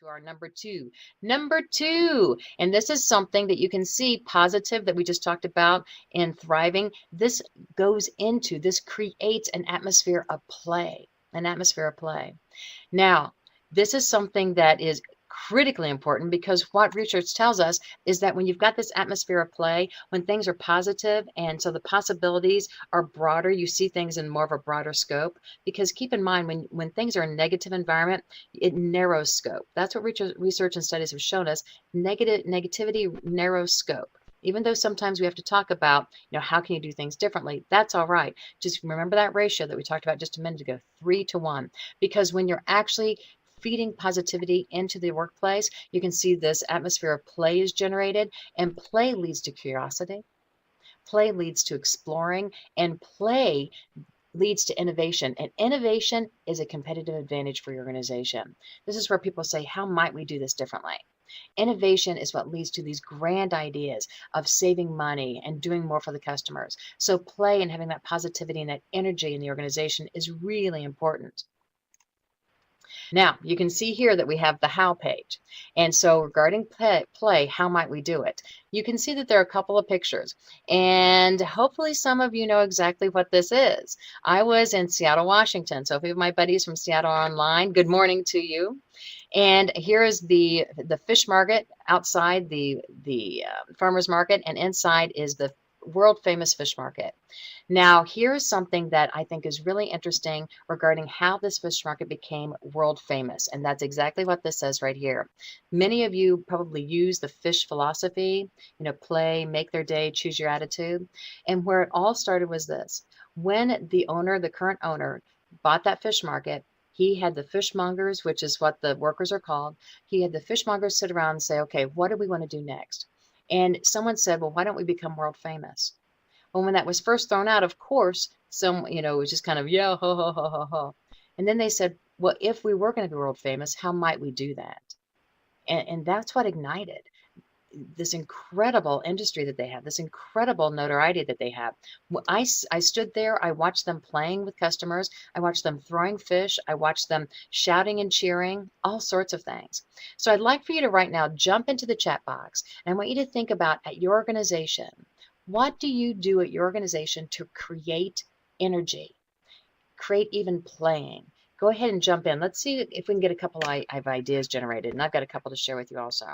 to our number two. Number two, and this is something that you can see positive that we just talked about in thriving. This creates an atmosphere of play, an atmosphere of play. Now, this is something that is critically important because what research tells us is that when you've got this atmosphere of play, when things are positive and so the possibilities are broader, you see things in more of a broader scope. Because keep in mind, when things are in a negative environment, it narrows scope. That's what research and studies have shown us. Negativity narrows scope. Even though sometimes we have to talk about, how can you do things differently? That's all right. Just remember that ratio that we talked about just a minute ago, 3 to 1. Because when you're actually feeding positivity into the workplace, you can see this atmosphere of play is generated, and play leads to curiosity. Play leads to exploring, and play leads to innovation, and innovation is a competitive advantage for your organization. This is where people say, how might we do this differently? Innovation is what leads to these grand ideas of saving money and doing more for the customers. So play and having that positivity and that energy in the organization is really important. Now, you can see here that we have the how page. And so regarding play, how might we do it? You can see that there are a couple of pictures. And hopefully some of you know exactly what this is. I was in Seattle, Washington. So if you have my buddies from Seattle online, good morning to you. And here is the fish market outside the farmer's market, and inside is the world famous fish market. Now, here's something that I think is really interesting regarding how this fish market became world famous, and that's exactly what this says right here. Many of you probably use the fish philosophy, play, make their day, choose your attitude. And where it all started was this. When the current owner, bought that fish market, he had the fishmongers, which is what the workers are called. He had the fishmongers sit around and say, okay, what do we want to do next? And someone said, well, why don't we become world famous? Well, when that was first thrown out, of course, it was just kind of, yeah, ho, ho, ho, ho, ho. And then they said, well, if we were going to be world famous, how might we do that? And that's what ignited this incredible industry that they have, this incredible notoriety that they have. I stood there, I watched them playing with customers, I watched them throwing fish, I watched them shouting and cheering, all sorts of things. So I'd like for you to right now jump into the chat box, and I want you to think about at your organization, what do you do at your organization to create energy, create even playing? Go ahead and jump in. Let's see if we can get a couple of ideas generated, and I've got a couple to share with you also.